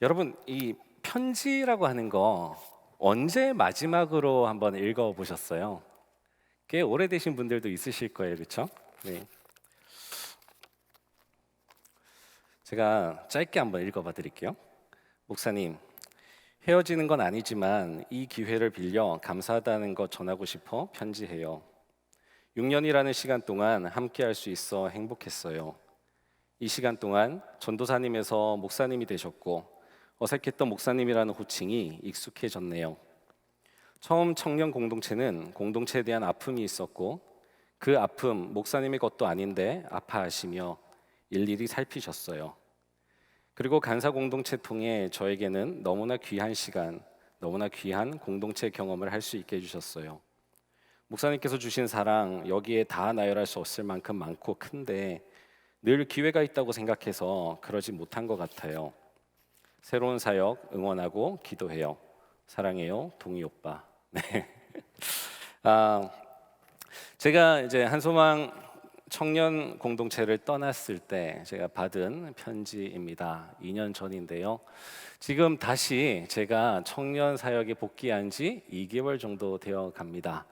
여러분, 이 편지라고 하는 거 언제 마지막으로 한번 읽어보셨어요? 꽤 오래되신 분들도 있으실 거예요, 그렇죠? 네, 제가 짧게 한번 읽어봐 드릴게요. 목사님, 헤어지는 건 아니지만 이 기회를 빌려 감사하다는 것 전하고 싶어 편지해요. 6년이라는 시간 동안 함께 할 수 있어 행복했어요. 이 시간 동안 전도사님에서 목사님이 되셨고 어색했던 목사님이라는 호칭이 익숙해졌네요. 처음 청년 공동체는 공동체에 대한 아픔이 있었고 그 아픔 목사님의 것도 아닌데 아파하시며 일일이 살피셨어요. 그리고 간사 공동체 통해 저에게는 너무나 귀한 시간, 너무나 귀한 공동체 경험을 할 수 있게 해주셨어요. 목사님께서 주신 사랑 여기에 다 나열할 수 없을 만큼 많고 큰데 늘 기회가 있다고 생각해서 그러지 못한 것 같아요. 새로운 사역 응원하고 기도해요. 사랑해요, 동희 오빠. 네. 아, 제가 이제 한소망 청년 공동체를 떠났을 때 제가 받은 편지입니다. 2년 전인데요. 지금 다시 제가 청년 사역에 복귀한 지 2개월 정도 되어 갑니다.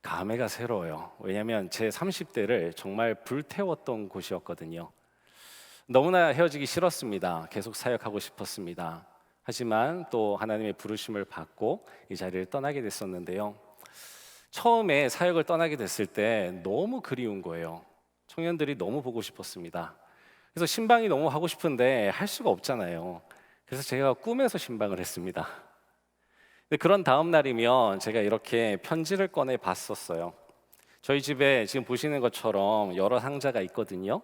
감회가 새로워요. 왜냐하면 제 30대를 정말 불태웠던 곳이었거든요. 너무나 헤어지기 싫었습니다. 계속 사역하고 싶었습니다. 하지만 또 하나님의 부르심을 받고 이 자리를 떠나게 됐었는데요. 처음에 사역을 떠나게 됐을 때 너무 그리운 거예요. 청년들이 너무 보고 싶었습니다. 그래서 신방이 너무 하고 싶은데 할 수가 없잖아요. 그래서 제가 꿈에서 신방을 했습니다. 근데 그런 다음 날이면 제가 이렇게 편지를 꺼내 봤었어요. 저희 집에 지금 보시는 것처럼 여러 상자가 있거든요.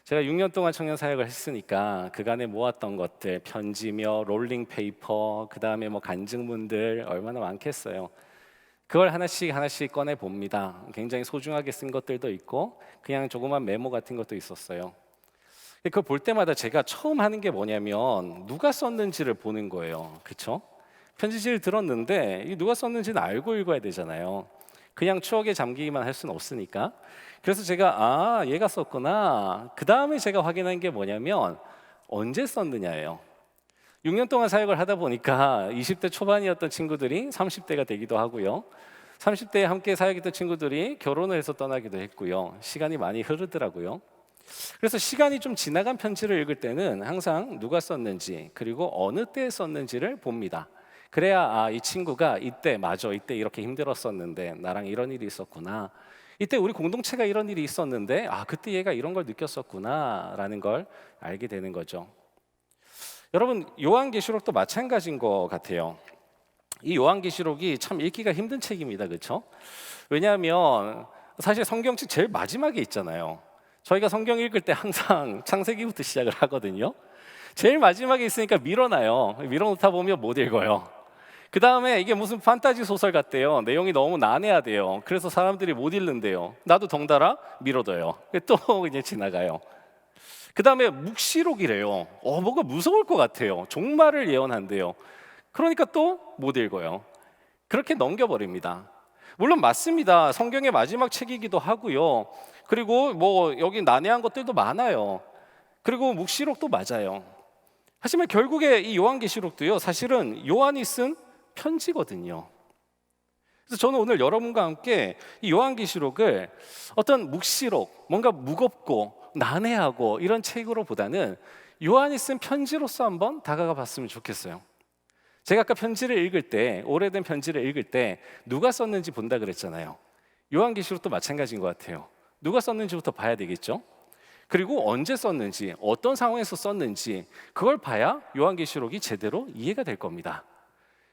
제가 6년 동안 청년 사역을 했으니까 그간에 모았던 것들, 편지며 롤링 페이퍼, 그 다음에 뭐 간증문들 얼마나 많겠어요. 그걸 하나씩 하나씩 꺼내 봅니다. 굉장히 소중하게 쓴 것들도 있고 그냥 조그만 메모 같은 것도 있었어요. 그걸 볼 때마다 제가 처음 하는 게 뭐냐면 누가 썼는지를 보는 거예요. 그렇죠? 편지지를 들었는데 이 누가 썼는지는 알고 읽어야 되잖아요. 그냥 추억에 잠기기만 할 수는 없으니까. 그래서 제가 얘가 썼구나. 그 다음에 제가 확인한 게 뭐냐면 언제 썼느냐예요. 6년 동안 사역을 하다 보니까 20대 초반이었던 친구들이 30대가 되기도 하고요. 30대에 함께 사역했던 친구들이 결혼을 해서 떠나기도 했고요. 시간이 많이 흐르더라고요. 그래서 시간이 좀 지나간 편지를 읽을 때는 항상 누가 썼는지 그리고 어느 때 썼는지를 봅니다. 그래야 이 친구가 이때 맞아, 이때 이렇게 힘들었었는데 나랑 이런 일이 있었구나. 이때 우리 공동체가 이런 일이 있었는데 그때 얘가 이런 걸 느꼈었구나라는 걸 알게 되는 거죠. 여러분, 요한계시록도 마찬가지인 것 같아요. 이 요한계시록이 참 읽기가 힘든 책입니다. 그렇죠? 왜냐하면 사실 성경책 제일 마지막에 있잖아요. 저희가 성경 읽을 때 항상 창세기부터 시작을 하거든요. 제일 마지막에 있으니까 밀어놔요. 밀어놓다 보면 못 읽어요. 그 다음에 이게 무슨 판타지 소설 같대요. 내용이 너무 난해하대요. 그래서 사람들이 못 읽는데요. 나도 덩달아 밀어둬요. 또 이제 지나가요. 그 다음에 묵시록이래요. 뭐가 무서울 것 같아요. 종말을 예언한대요. 그러니까 또 못 읽어요. 그렇게 넘겨버립니다. 물론 맞습니다. 성경의 마지막 책이기도 하고요. 그리고 뭐 여기 난해한 것들도 많아요. 그리고 묵시록도 맞아요. 하지만 결국에 이 요한계시록도요, 사실은 요한이 쓴 편지거든요. 그래서 저는 오늘 여러분과 함께 이 요한계시록을 어떤 묵시록, 뭔가 무겁고 난해하고 이런 책으로 보다는 요한이 쓴 편지로서 한번 다가가 봤으면 좋겠어요. 제가 아까 편지를 읽을 때, 오래된 편지를 읽을 때 누가 썼는지 본다 그랬잖아요. 요한계시록도 마찬가지인 것 같아요. 누가 썼는지부터 봐야 되겠죠. 그리고 언제 썼는지, 어떤 상황에서 썼는지 그걸 봐야 요한계시록이 제대로 이해가 될 겁니다.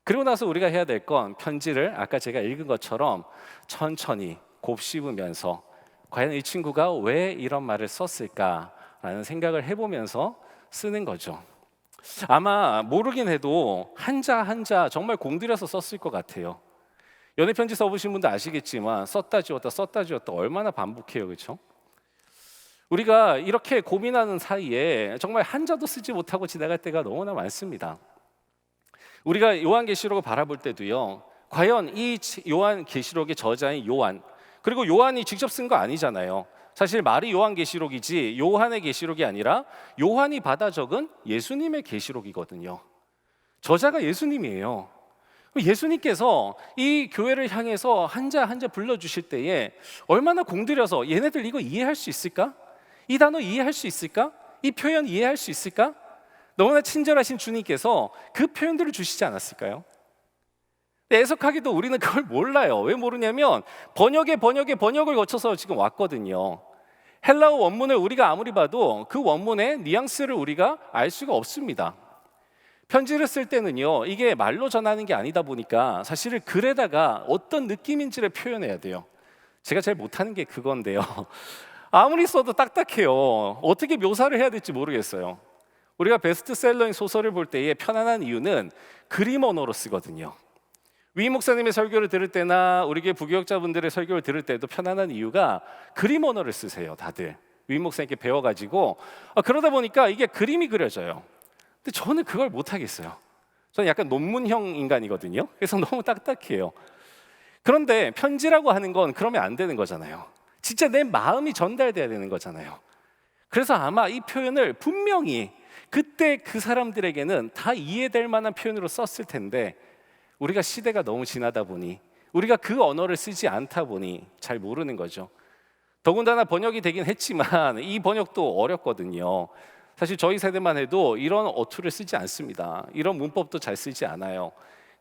그리고 나서 우리가 해야 될 건 편지를 아까 제가 읽은 것처럼 천천히 곱씹으면서 과연 이 친구가 왜 이런 말을 썼을까라는 생각을 해보면서 쓰는 거죠. 아마 모르긴 해도 한자 한자 정말 공들여서 썼을 것 같아요. 연애편지 써보신 분도 아시겠지만 썼다 지웠다 썼다 지웠다 얼마나 반복해요, 그렇죠? 우리가 이렇게 고민하는 사이에 정말 한자도 쓰지 못하고 지나갈 때가 너무나 많습니다. 우리가 요한계시록을 바라볼 때도요, 과연 이 요한계시록의 저자인 요한, 그리고 요한이 직접 쓴 거 아니잖아요. 사실 말이 요한계시록이지 요한의 계시록이 아니라 요한이 받아 적은 예수님의 계시록이거든요. 저자가 예수님이에요. 예수님께서 이 교회를 향해서 한자 한자 불러주실 때에 얼마나 공들여서 얘네들 이거 이해할 수 있을까? 이 단어 이해할 수 있을까? 이 표현 이해할 수 있을까? 너무나 친절하신 주님께서 그 표현들을 주시지 않았을까요? 근데 애석하게도 우리는 그걸 몰라요. 왜 모르냐면 번역을 거쳐서 지금 왔거든요. 헬라어 원문을 우리가 아무리 봐도 그 원문의 뉘앙스를 우리가 알 수가 없습니다. 편지를 쓸 때는요, 이게 말로 전하는 게 아니다 보니까 사실은 글에다가 어떤 느낌인지를 표현해야 돼요. 제가 제일 못하는 게 그건데요. 아무리 써도 딱딱해요. 어떻게 묘사를 해야 될지 모르겠어요. 우리가 베스트셀러인 소설을 볼 때의 편안한 이유는 그림 언어로 쓰거든요. 위 목사님의 설교를 들을 때나 우리 교회 부교역자분들의 설교를 들을 때도 편안한 이유가 그림 언어를 쓰세요. 다들 위 목사님께 배워가지고 그러다 보니까 이게 그림이 그려져요. 근데 저는 그걸 못하겠어요. 저는 약간 논문형 인간이거든요. 그래서 너무 딱딱해요. 그런데 편지라고 하는 건 그러면 안 되는 거잖아요. 진짜 내 마음이 전달돼야 되는 거잖아요. 그래서 아마 이 표현을 분명히 그때 그 사람들에게는 다 이해될 만한 표현으로 썼을 텐데 우리가 시대가 너무 지나다 보니 우리가 그 언어를 쓰지 않다 보니 잘 모르는 거죠. 더군다나 번역이 되긴 했지만 이 번역도 어렵거든요. 사실 저희 세대만 해도 이런 어투를 쓰지 않습니다. 이런 문법도 잘 쓰지 않아요.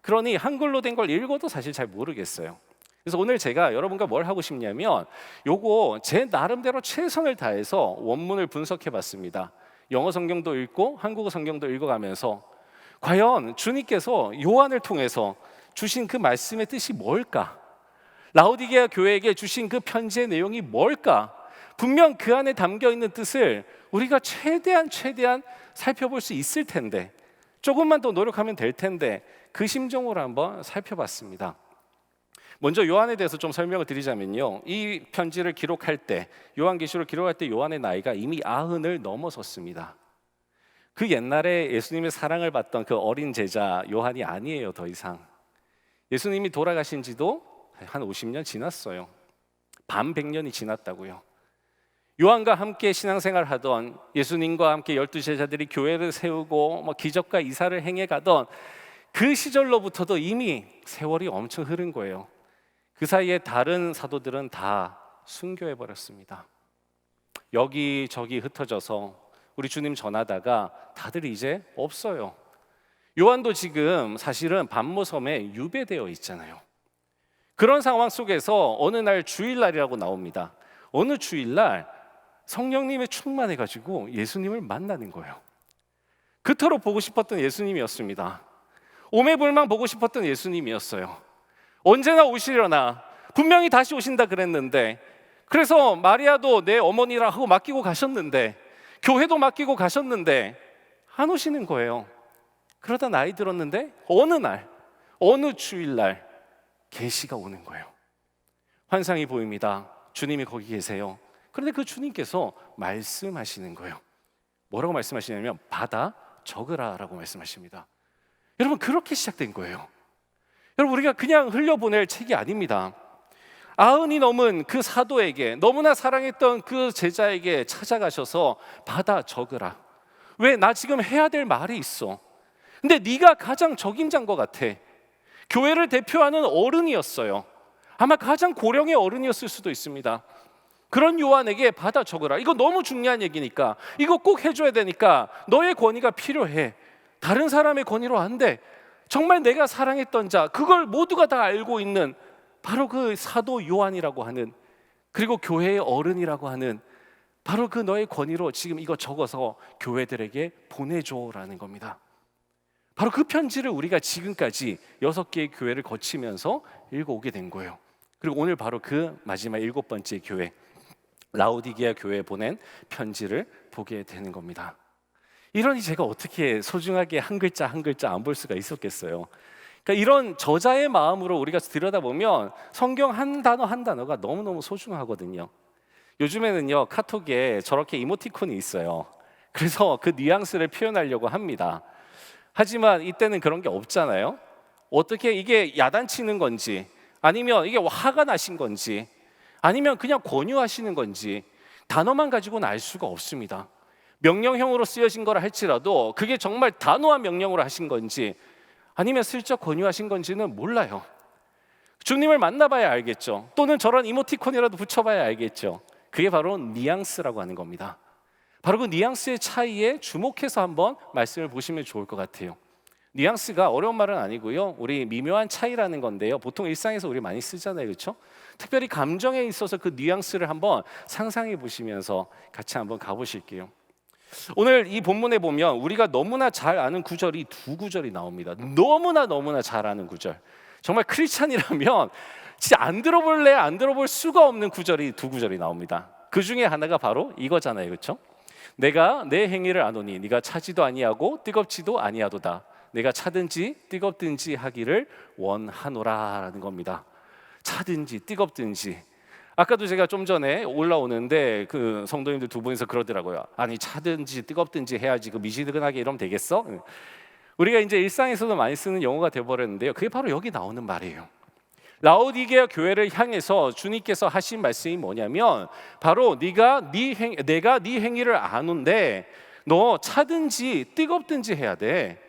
그러니 한글로 된 걸 읽어도 사실 잘 모르겠어요. 그래서 오늘 제가 여러분과 뭘 하고 싶냐면 요거 제 나름대로 최선을 다해서 원문을 분석해 봤습니다. 영어 성경도 읽고 한국어 성경도 읽어가면서 과연 주님께서 요한을 통해서 주신 그 말씀의 뜻이 뭘까? 라오디게아 교회에게 주신 그 편지의 내용이 뭘까? 분명 그 안에 담겨 있는 뜻을 우리가 최대한 살펴볼 수 있을 텐데 조금만 더 노력하면 될 텐데 그 심정으로 한번 살펴봤습니다. 먼저 요한에 대해서 좀 설명을 드리자면요, 이 편지를 기록할 때 요한계시록 기록할 때 요한의 나이가 이미 90을 넘어섰습니다. 그 옛날에 예수님의 사랑을 받던 그 어린 제자 요한이 아니에요. 더 이상 예수님이 돌아가신 지도 한 50년 지났어요. 반 100년이 지났다고요. 요한과 함께 신앙생활 하던 예수님과 함께 12 제자들이 교회를 세우고 기적과 이사를 행해 가던 그 시절로부터도 이미 세월이 엄청 흐른 거예요. 그 사이에 다른 사도들은 다 순교해 버렸습니다. 여기저기 흩어져서 우리 주님 전하다가 다들 이제 없어요. 요한도 지금 사실은 반모섬에 유배되어 있잖아요. 그런 상황 속에서 어느 날 주일날이라고 나옵니다. 어느 주일날 성령님의 충만해가지고 예수님을 만나는 거예요. 그토록 보고 싶었던 예수님이었습니다. 오매불망 보고 싶었던 예수님이었어요. 언제나 오시려나, 분명히 다시 오신다 그랬는데, 그래서 마리아도 내 어머니라 하고 맡기고 가셨는데, 교회도 맡기고 가셨는데 안 오시는 거예요. 그러다 나이 들었는데 어느 날, 어느 주일날 계시가 오는 거예요. 환상이 보입니다. 주님이 거기 계세요. 그런데 그 주님께서 말씀하시는 거예요. 뭐라고 말씀하시냐면 받아 적으라 라고 말씀하십니다. 여러분, 그렇게 시작된 거예요. 여러분, 우리가 그냥 흘려보낼 책이 아닙니다. 90이 넘은 그 사도에게, 너무나 사랑했던 그 제자에게 찾아가셔서 받아 적으라. 왜? 나 지금 해야 될 말이 있어. 근데 네가 가장 적임자인 것 같아. 교회를 대표하는 어른이었어요. 아마 가장 고령의 어른이었을 수도 있습니다. 그런 요한에게 받아 적으라. 이거 너무 중요한 얘기니까, 이거 꼭 해줘야 되니까 너의 권위가 필요해. 다른 사람의 권위로 안 돼. 정말 내가 사랑했던 자, 그걸 모두가 다 알고 있는 바로 그 사도 요한이라고 하는, 그리고 교회의 어른이라고 하는 바로 그 너의 권위로 지금 이거 적어서 교회들에게 보내줘라는 겁니다. 바로 그 편지를 우리가 지금까지 6개의 교회를 거치면서 읽어오게 된 거예요. 그리고 오늘 바로 그 마지막 7번째 교회, 라오디게아 교회에 보낸 편지를 보게 되는 겁니다. 이러니 제가 어떻게 소중하게 한 글자 한 글자 안 볼 수가 있었겠어요. 그러니까 이런 저자의 마음으로 우리가 들여다보면 성경 한 단어 한 단어가 너무너무 소중하거든요. 요즘에는요, 카톡에 저렇게 이모티콘이 있어요. 그래서 그 뉘앙스를 표현하려고 합니다. 하지만 이때는 그런 게 없잖아요. 어떻게 이게 야단치는 건지, 아니면 이게 화가 나신 건지, 아니면 그냥 권유하시는 건지, 단어만 가지고는 알 수가 없습니다. 명령형으로 쓰여진 거라 할지라도 그게 정말 단호한 명령으로 하신 건지 아니면 슬쩍 권유하신 건지는 몰라요. 주님을 만나봐야 알겠죠. 또는 저런 이모티콘이라도 붙여봐야 알겠죠. 그게 바로 뉘앙스라고 하는 겁니다. 바로 그 뉘앙스의 차이에 주목해서 한번 말씀을 보시면 좋을 것 같아요. 뉘앙스가 어려운 말은 아니고요, 우리 미묘한 차이라는 건데요, 보통 일상에서 우리 많이 쓰잖아요, 그렇죠? 특별히 감정에 있어서 그 뉘앙스를 한번 상상해 보시면서 같이 한번 가보실게요. 오늘 이 본문에 보면 우리가 너무나 잘 아는 구절이 두 구절이 나옵니다. 너무나 잘 아는 구절. 정말 크리스찬이라면 진짜 안 들어볼 수가 없는 구절이 두 구절이 나옵니다. 그 중에 하나가 바로 이거잖아요, 그렇죠? 내가 내 행위를 아노니 네가 차지도 아니하고 뜨겁지도 아니하도다. 내가 차든지 뜨겁든지 하기를 원하노라라는 겁니다. 차든지 뜨겁든지. 아까도 제가 좀 전에 올라오는데 그 성도님들 두 분이서 그러더라고요. 아니 차든지 뜨겁든지 해야지 그 미지근하게 이러면 되겠어? 우리가 이제 일상에서도 많이 쓰는 용어가 되어버렸는데요, 그게 바로 여기 나오는 말이에요. 라오디게아 교회를 향해서 주님께서 하신 말씀이 뭐냐면 바로 내가 네 행위를 아는데 너 차든지 뜨겁든지 해야 돼.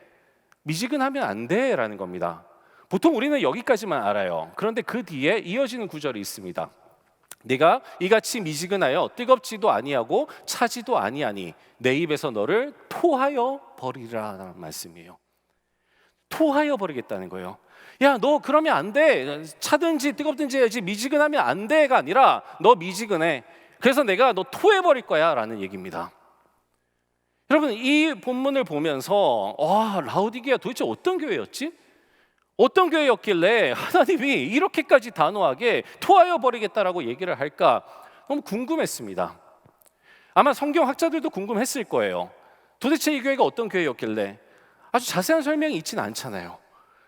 미지근하면 안 돼라는 겁니다. 보통 우리는 여기까지만 알아요. 그런데 그 뒤에 이어지는 구절이 있습니다. 네가 이같이 미지근하여 뜨겁지도 아니하고 차지도 아니하니 내 입에서 너를 토하여 버리라라는 말씀이에요. 토하여 버리겠다는 거예요. 야, 너 그러면 안 돼. 차든지 뜨겁든지 해야지. 미지근하면 안 돼가 아니라 너 미지근해. 그래서 내가 너 토해 버릴 거야 라는 얘기입니다. 여러분, 이 본문을 보면서 라오디게아 도대체 어떤 교회였지? 어떤 교회였길래 하나님이 이렇게까지 단호하게 토하여 버리겠다라고 얘기를 할까 너무 궁금했습니다. 아마 성경학자들도 궁금했을 거예요. 도대체 이 교회가 어떤 교회였길래. 아주 자세한 설명이 있지는 않잖아요.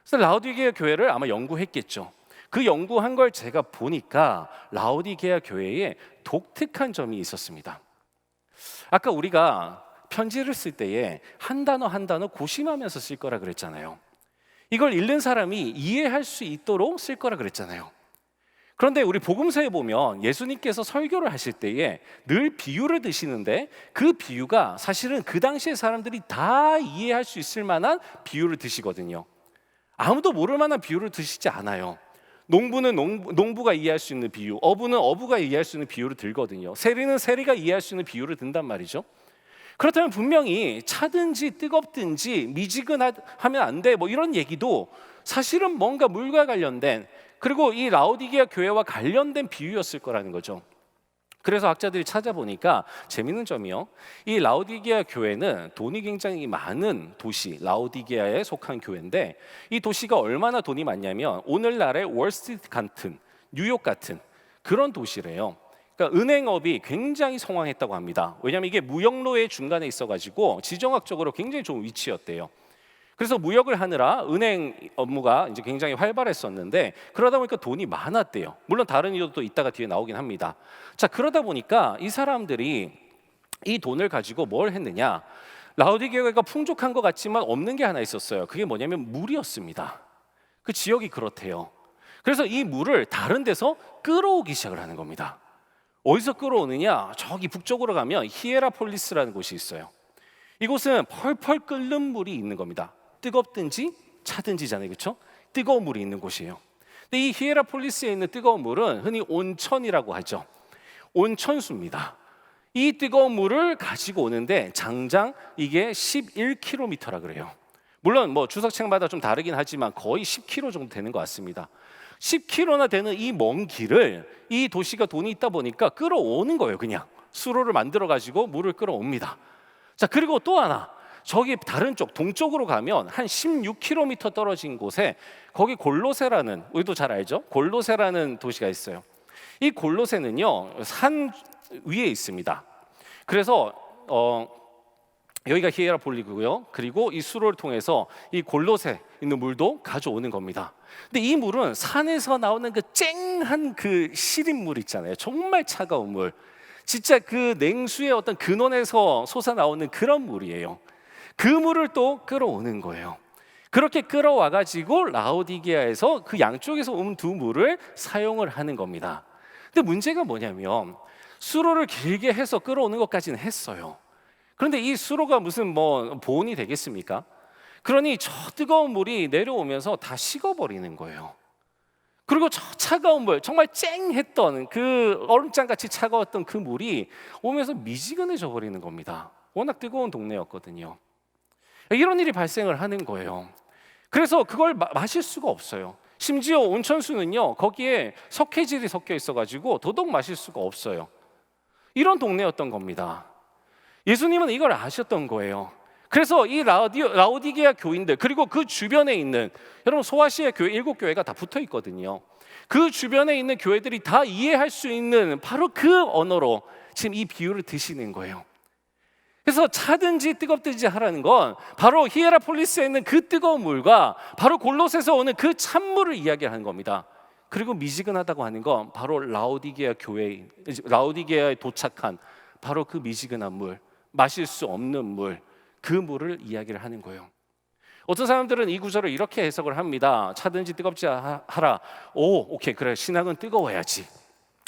그래서 라오디게아 교회를 아마 연구했겠죠. 그 연구한 걸 제가 보니까 라오디게아 교회에 독특한 점이 있었습니다. 아까 우리가 편지를 쓸 때에 한 단어 한 단어 고심하면서 쓸 거라 그랬잖아요. 이걸 읽는 사람이 이해할 수 있도록 쓸 거라 그랬잖아요. 그런데 우리 복음서에 보면 예수님께서 설교를 하실 때에 늘 비유를 드시는데 그 비유가 사실은 그 당시의 사람들이 다 이해할 수 있을 만한 비유를 드시거든요. 아무도 모를 만한 비유를 드시지 않아요. 농부는 농부가 이해할 수 있는 비유, 어부는 어부가 이해할 수 있는 비유를 들거든요. 세리는 세리가 이해할 수 있는 비유를 든단 말이죠. 그렇다면 분명히 차든지 뜨겁든지 미지근하면 안 돼, 뭐 이런 얘기도 사실은 뭔가 물과 관련된, 그리고 이 라오디게아 교회와 관련된 비유였을 거라는 거죠. 그래서 학자들이 찾아보니까 재밌는 점이요, 이 라오디게아 교회는 돈이 굉장히 많은 도시 라오디게아에 속한 교회인데 이 도시가 얼마나 돈이 많냐면 오늘날의 월스트리트 같은, 뉴욕 같은 그런 도시래요. 그러니까 은행업이 굉장히 성황했다고 합니다. 왜냐하면 이게 무역로의 중간에 있어가지고 지정학적으로 굉장히 좋은 위치였대요. 그래서 무역을 하느라 은행 업무가 이제 굉장히 활발했었는데 그러다 보니까 돈이 많았대요. 물론 다른 이유도 이따가 뒤에 나오긴 합니다. 자, 그러다 보니까 이 사람들이 이 돈을 가지고 뭘 했느냐? 라오디게아가 풍족한 것 같지만 없는 게 하나 있었어요. 그게 뭐냐면 물이었습니다. 그 지역이 그렇대요. 그래서 이 물을 다른 데서 끌어오기 시작을 하는 겁니다. 어디서 끌어오느냐? 저기 북쪽으로 가면 히에라폴리스라는 곳이 있어요. 이곳은 펄펄 끓는 물이 있는 겁니다. 뜨겁든지 차든지잖아요, 그렇죠? 뜨거운 물이 있는 곳이에요. 근데 이 히에라폴리스에 있는 뜨거운 물은 흔히 온천이라고 하죠. 온천수입니다. 이 뜨거운 물을 가지고 오는데 장장 이게 11km라 그래요. 물론 뭐 주석책마다 좀 다르긴 하지만 거의 10km 정도 되는 것 같습니다. 10km나 되는 이 먼 길을 이 도시가 돈이 있다 보니까 끌어오는 거예요. 그냥 수로를 만들어 가지고 물을 끌어옵니다. 자, 그리고 또 하나, 저기 다른 쪽 동쪽으로 가면 한 16km 떨어진 곳에 거기 골로세라는, 우리도 잘 알죠? 골로세라는 도시가 있어요. 이 골로세는요 산 위에 있습니다. 그래서 여기가 히에라폴리고요. 그리고 이 수로를 통해서 이 골로세 있는 물도 가져오는 겁니다. 근데 이 물은 산에서 나오는 그 쨍한 그 시린 물 있잖아요. 정말 차가운 물. 진짜 그 냉수의 어떤 근원에서 솟아나오는 그런 물이에요. 그 물을 또 끌어오는 거예요. 그렇게 끌어와 가지고 라오디게아에서 그 양쪽에서 온 두 물을 사용을 하는 겁니다. 근데 문제가 뭐냐면 수로를 길게 해서 끌어오는 것까지는 했어요. 그런데 이 수로가 무슨 뭐 보온이 되겠습니까? 그러니 저 뜨거운 물이 내려오면서 다 식어버리는 거예요. 그리고 저 차가운 물, 정말 쨍했던 그 얼음장같이 차가웠던 그 물이 오면서 미지근해져 버리는 겁니다. 워낙 뜨거운 동네였거든요. 이런 일이 발생을 하는 거예요. 그래서 그걸 마실 수가 없어요. 심지어 온천수는요, 거기에 석회질이 섞여 있어가지고 더더욱 마실 수가 없어요. 이런 동네였던 겁니다. 예수님은 이걸 아셨던 거예요. 그래서 이 라오디게아 교인들, 그리고 그 주변에 있는, 여러분 소아시아 교회 7교회가 다 붙어 있거든요. 그 주변에 있는 교회들이 다 이해할 수 있는 바로 그 언어로 지금 이 비유를 드시는 거예요. 그래서 차든지 뜨겁든지 하라는 건 바로 히에라폴리스에 있는 그 뜨거운 물과 바로 골로새에서 오는 그 찬물을 이야기하는 겁니다. 그리고 미지근하다고 하는 건 바로 라오디게아에 도착한 바로 그 미지근한 물, 마실 수 없는 물, 그 물을 이야기를 하는 거예요. 어떤 사람들은 이 구절을 이렇게 해석을 합니다. 차든지 뜨겁지 하라. 오케이, 그래, 신앙은 뜨거워야지.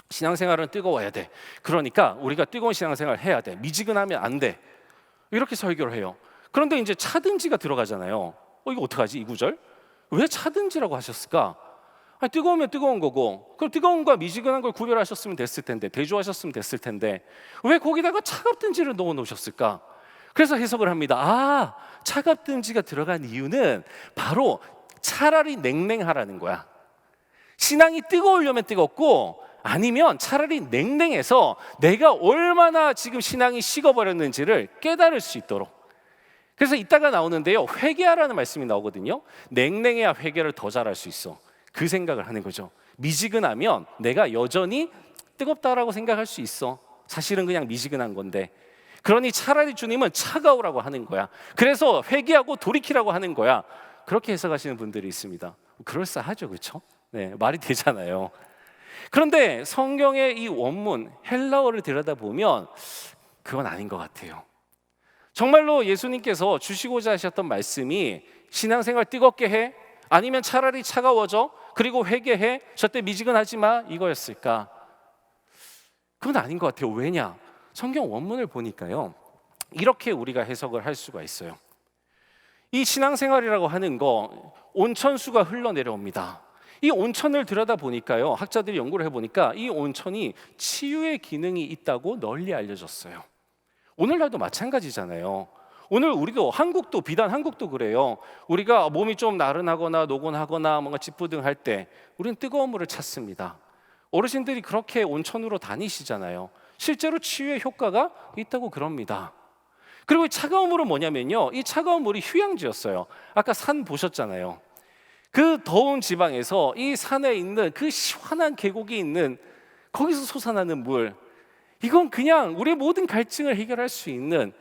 신앙생활은 뜨거워야 돼. 그러니까 우리가 뜨거운 신앙생활을 해야 돼. 미지근하면 안 돼. 이렇게 설교를 해요. 그런데 이제 차든지가 들어가잖아요. 이거 어떡하지, 이 구절? 왜 차든지라고 하셨을까? 아니, 뜨거우면 뜨거운 거고, 그럼 뜨거운과 미지근한 걸 구별하셨으면 됐을 텐데, 대조하셨으면 됐을 텐데, 왜 거기다가 차갑든지를 넣어 놓으셨을까? 그래서 해석을 합니다. 차갑든지가 들어간 이유는 바로 차라리 냉랭하라는 거야. 신앙이 뜨거우려면 뜨겁고, 아니면 차라리 냉랭해서 내가 얼마나 지금 신앙이 식어버렸는지를 깨달을 수 있도록. 그래서 이따가 나오는데요, 회개하라는 말씀이 나오거든요. 냉랭해야 회개를 더 잘할 수 있어. 그 생각을 하는 거죠. 미지근하면 내가 여전히 뜨겁다라고 생각할 수 있어. 사실은 그냥 미지근한 건데. 그러니 차라리 주님은 차가우라고 하는 거야. 그래서 회개하고 돌이키라고 하는 거야. 그렇게 해석하시는 분들이 있습니다. 그럴싸하죠, 그렇죠? 네, 말이 되잖아요. 그런데 성경의 이 원문 헬라어를 들여다보면 그건 아닌 것 같아요. 정말로 예수님께서 주시고자 하셨던 말씀이 신앙생활 뜨겁게 해? 아니면 차라리 차가워져? 그리고 회개해? 저때 미지근하지 마? 이거였을까? 그건 아닌 것 같아요. 왜냐? 성경 원문을 보니까요, 이렇게 우리가 해석을 할 수가 있어요. 이 신앙생활이라고 하는 거, 온천수가 흘러내려옵니다. 이 온천을 들여다보니까요, 학자들이 연구를 해보니까 이 온천이 치유의 기능이 있다고 널리 알려졌어요. 오늘날도 마찬가지잖아요. 오늘 우리도 비단 한국도 그래요. 우리가 몸이 좀 나른하거나 노곤하거나 뭔가 찌뿌둥할 때 우리는 뜨거운 물을 찾습니다. 어르신들이 그렇게 온천으로 다니시잖아요. 실제로 치유의 효과가 있다고 그럽니다. 그리고 이 차가운 물은 뭐냐면요, 이 차가운 물이 휴양지였어요. 아까 산 보셨잖아요. 그 더운 지방에서 이 산에 있는 그 시원한 계곡이 있는 거기서 솟아나는 물, 이건 그냥 우리의 모든 갈증을 해결할 수 있는,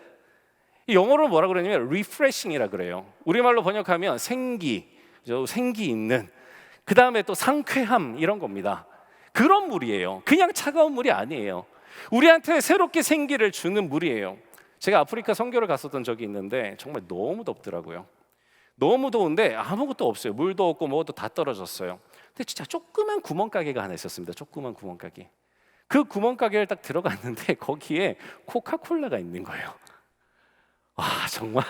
영어로 뭐라 그러냐면 refreshing이라 그래요. 우리말로 번역하면 생기 있는, 그 다음에 또 상쾌함, 이런 겁니다. 그런 물이에요. 그냥 차가운 물이 아니에요. 우리한테 새롭게 생기를 주는 물이에요. 제가 아프리카 선교를 갔었던 적이 있는데 정말 너무 덥더라고요. 너무 더운데 아무것도 없어요. 물도 없고 뭐도 다 떨어졌어요. 근데 진짜 조그만 구멍가게가 하나 있었습니다. 조그만 구멍가게. 그 구멍가게를 딱 들어갔는데 거기에 코카콜라가 있는 거예요. 와, 정말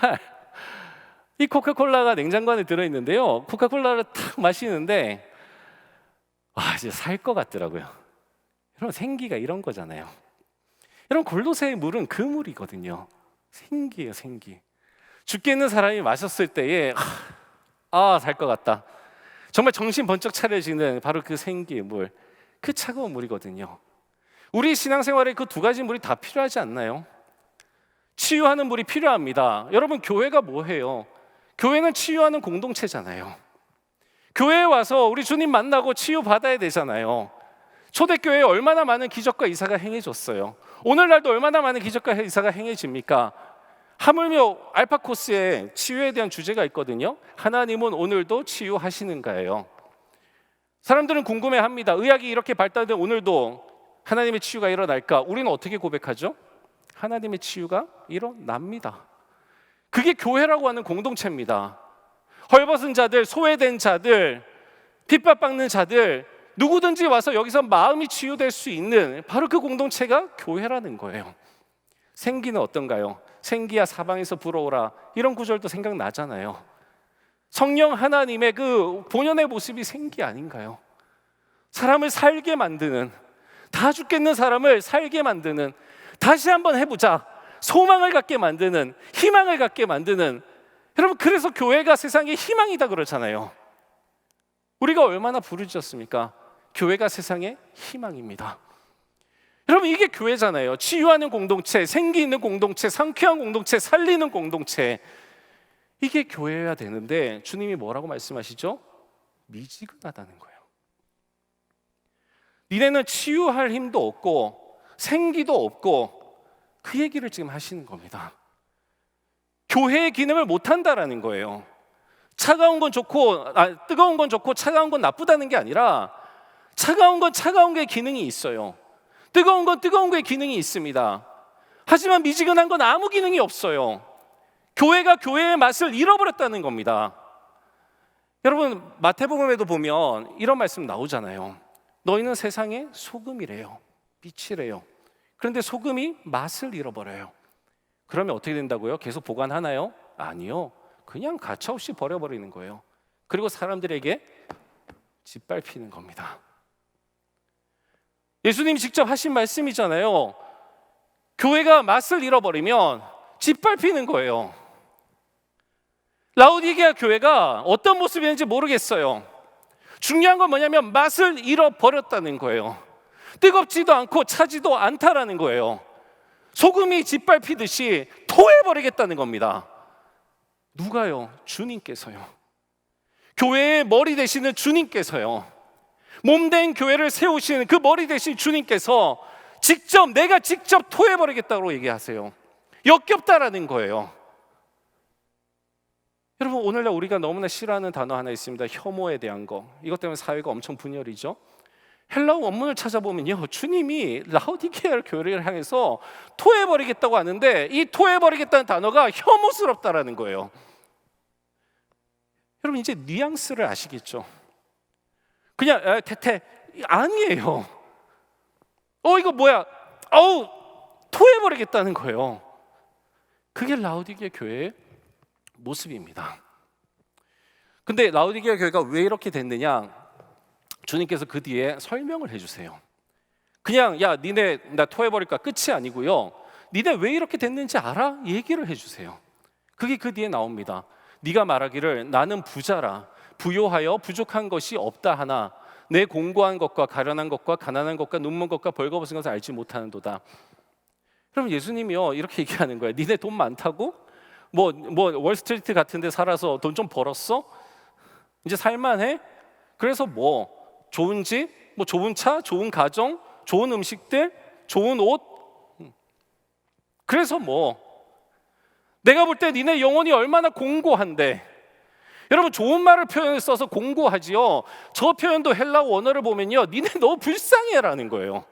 이 코카콜라가 냉장고 안에 들어있는데요, 코카콜라를 탁 마시는데 진짜 살 것 같더라고요. 여러분, 생기가 이런 거잖아요. 여러분, 골로새의 물은 그 물이거든요. 생기예요, 생기. 죽게 있는 사람이 마셨을 때에 살 것 같다, 정말 정신 번쩍 차려지는 바로 그 생기의 물, 그 차가운 물이거든요. 우리 신앙생활에 그 두 가지 물이 다 필요하지 않나요? 치유하는 물이 필요합니다. 여러분, 교회가 뭐해요? 교회는 치유하는 공동체잖아요. 교회에 와서 우리 주님 만나고 치유받아야 되잖아요. 초대교회에 얼마나 많은 기적과 이사가 행해졌어요. 오늘날도 얼마나 많은 기적과 이사가 행해집니까? 하물며 알파코스에 치유에 대한 주제가 있거든요. 하나님은 오늘도 치유하시는가예요. 사람들은 궁금해합니다. 의학이 이렇게 발달된 오늘도 하나님의 치유가 일어날까? 우리는 어떻게 고백하죠? 하나님의 치유가 일어납니다. 그게 교회라고 하는 공동체입니다. 헐벗은 자들, 소외된 자들, 핍박받는 자들, 누구든지 와서 여기서 마음이 치유될 수 있는 바로 그 공동체가 교회라는 거예요. 생기는 어떤가요? 생기야 사방에서 불어오라, 이런 구절도 생각나잖아요. 성령 하나님의 그 본연의 모습이 생기 아닌가요? 사람을 살게 만드는, 다 죽겠는 사람을 살게 만드는, 다시 한번 해보자, 소망을 갖게 만드는, 희망을 갖게 만드는. 여러분, 그래서 교회가 세상의 희망이다 그러잖아요. 우리가 얼마나 부르짖었습니까? 교회가 세상의 희망입니다. 여러분, 이게 교회잖아요. 치유하는 공동체, 생기 있는 공동체, 상쾌한 공동체, 살리는 공동체. 이게 교회여야 되는데 주님이 뭐라고 말씀하시죠? 미지근하다는 거예요. 니네는 치유할 힘도 없고 생기도 없고, 그 얘기를 지금 하시는 겁니다. 교회의 기능을 못한다라는 거예요. 차가운 건 좋고, 뜨거운 건 좋고 차가운 건 나쁘다는 게 아니라, 차가운 건 차가운 게 기능이 있어요. 뜨거운 건 뜨거운 게 기능이 있습니다. 하지만 미지근한 건 아무 기능이 없어요. 교회가 교회의 맛을 잃어버렸다는 겁니다. 여러분, 마태복음에도 보면 이런 말씀 나오잖아요. 너희는 세상의 소금이래요, 빛이래요. 그런데 소금이 맛을 잃어버려요. 그러면 어떻게 된다고요? 계속 보관하나요? 아니요. 그냥 가차없이 버려버리는 거예요. 그리고 사람들에게 짓밟히는 겁니다. 예수님이 직접 하신 말씀이잖아요. 교회가 맛을 잃어버리면 짓밟히는 거예요. 라오디게아 교회가 어떤 모습이었는지 모르겠어요. 중요한 건 뭐냐면 맛을 잃어버렸다는 거예요. 뜨겁지도 않고 차지도 않다라는 거예요. 소금이 짓밟히듯이 토해버리겠다는 겁니다. 누가요? 주님께서요. 교회의 머리 되시는 주님께서요. 몸된 교회를 세우시는 그 머리 되신 주님께서 내가 직접 토해버리겠다고 얘기하세요. 역겹다라는 거예요. 여러분, 오늘날 우리가 너무나 싫어하는 단어 하나 있습니다. 혐오에 대한 거. 이것 때문에 사회가 엄청 분열이죠. 헬라어 원문을 찾아보면요, 주님이 라오디게아 교회를 향해서 토해버리겠다고 하는데, 이 토해버리겠다는 단어가 혐오스럽다라는 거예요. 여러분, 이제 뉘앙스를 아시겠죠? 그냥 태태 아니에요. 이거 뭐야? 토해버리겠다는 거예요. 그게 라오디게아 교회의 모습입니다. 근데 라오디게아 교회가 왜 이렇게 됐느냐? 주님께서 그 뒤에 설명을 해주세요. 그냥 야 니네 나 토해버릴까 끝이 아니고요, 니네 왜 이렇게 됐는지 알아? 얘기를 해주세요. 그게 그 뒤에 나옵니다. 네가 말하기를 나는 부자라, 부요하여 부족한 것이 없다 하나 내 공고한 것과 가련한 것과 가난한 것과 눈먼 것과 벌거벗은 것을 알지 못하는도다. 그럼 예수님이요 이렇게 얘기하는 거예요. 니네 돈 많다고? 뭐 월스트리트 같은 데 살아서 돈 좀 벌었어? 이제 살만해? 그래서 뭐 좋은 집, 뭐 좋은 차, 좋은 가정, 좋은 음식들, 좋은 옷. 그래서 뭐 내가 볼 때 니네 영혼이 얼마나 공고한데. 여러분, 좋은 말을 표현을 써서 공고하지요. 저 표현도 헬라어 원어를 보면요, 니네 너무 불쌍해라는 거예요.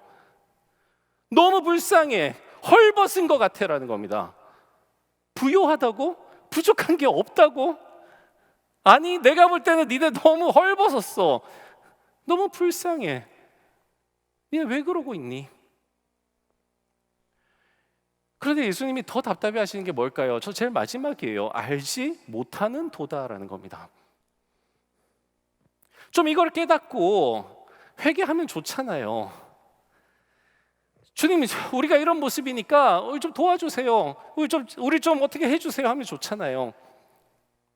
너무 불쌍해, 헐벗은 것 같아라는 겁니다. 부요하다고? 부족한 게 없다고? 아니, 내가 볼 때는 니네 너무 헐벗었어. 너무 불쌍해. 니네 왜 그러고 있니? 그런데 예수님이 더 답답해 하시는 게 뭘까요? 저 제일 마지막이에요. 알지 못하는 도다라는 겁니다. 좀 이걸 깨닫고 회개하면 좋잖아요. 주님, 우리가 이런 모습이니까 좀 도와주세요. 우리 좀 어떻게 해주세요 하면 좋잖아요.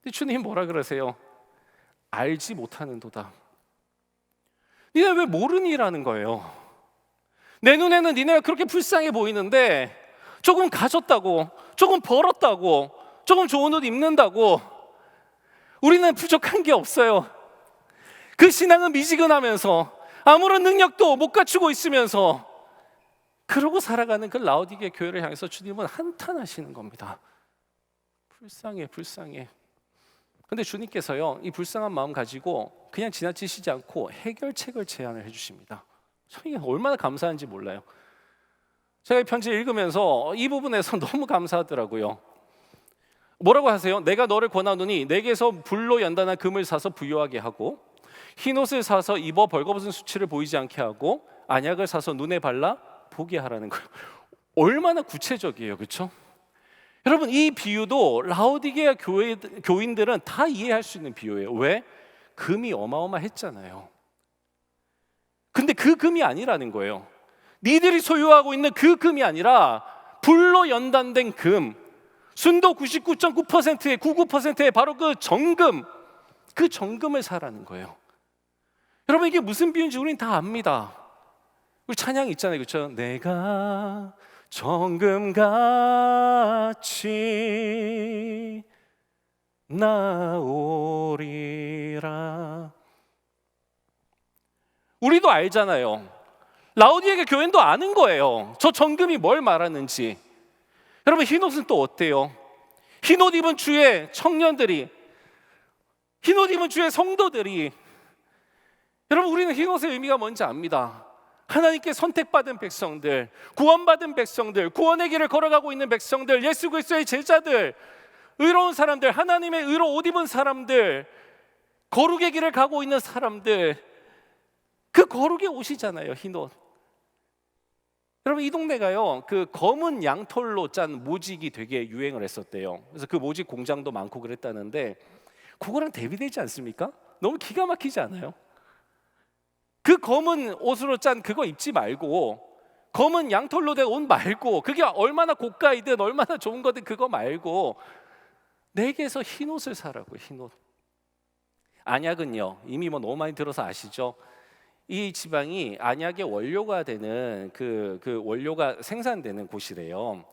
근데 주님 뭐라 그러세요? 알지 못하는 도다. 니네 왜 모르니라는 거예요. 내 눈에는 니네가 그렇게 불쌍해 보이는데, 조금 가졌다고, 조금 벌었다고, 조금 좋은 옷 입는다고 우리는 부족한 게 없어요. 그 신앙은 미지근하면서 아무런 능력도 못 갖추고 있으면서 그러고 살아가는 그 라오디게아 교회를 향해서 주님은 한탄하시는 겁니다. 불쌍해, 불쌍해. 근데 주님께서요 이 불쌍한 마음 가지고 그냥 지나치시지 않고 해결책을 제안을 해주십니다. 저희가 얼마나 감사한지 몰라요. 제가 이 편지 읽으면서 이 부분에서 너무 감사하더라고요. 뭐라고 하세요? 내가 너를 권하노니 내게서 불로 연단한 금을 사서 부요하게 하고 흰옷을 사서 입어 벌거벗은 수치를 보이지 않게 하고 안약을 사서 눈에 발라 보게 하라는 거예요. 얼마나 구체적이에요, 그렇죠? 여러분, 이 비유도 라오디게아 교인들은 다 이해할 수 있는 비유예요. 왜? 금이 어마어마했잖아요. 근데 그 금이 아니라는 거예요. 니들이 소유하고 있는 그 금이 아니라 불로 연단된 금, 순도 99.9%의 99%의 바로 그 정금을 사라는 거예요. 여러분, 이게 무슨 비유인지 우리는 다 압니다. 우리 찬양 있잖아요, 그렇죠? 내가 정금같이 나오리라. 우리도 알잖아요. 라오디게아 교인도 아는 거예요. 저 정금이 뭘 말하는지. 여러분, 흰옷은 또 어때요? 흰옷 입은 주의 청년들이, 흰옷 입은 주의 성도들이, 여러분, 우리는 흰옷의 의미가 뭔지 압니다. 하나님께 선택받은 백성들, 구원받은 백성들, 구원의 길을 걸어가고 있는 백성들, 예수 그리스도의 제자들, 의로운 사람들, 하나님의 의로 옷 입은 사람들, 거룩의 길을 가고 있는 사람들, 그 거룩의 옷이잖아요, 흰옷. 여러분, 이 동네가요, 그 검은 양털로 짠 모직이 되게 유행을 했었대요. 그래서 그 모직 공장도 많고 그랬다는데, 그거랑 대비되지 않습니까? 너무 기가 막히지 않아요? 그 검은 옷으로 짠 그거 입지 말고, 검은 양털로 된 옷 말고, 그게 얼마나 고가이든 얼마나 좋은 거든 그거 말고 내게서 흰 옷을 사라고. 흰 옷. 안약은요, 이미 뭐 너무 많이 들어서 아시죠? 이 지방이 안약의 원료가 되는 그 원료가 생산되는 곳이래요.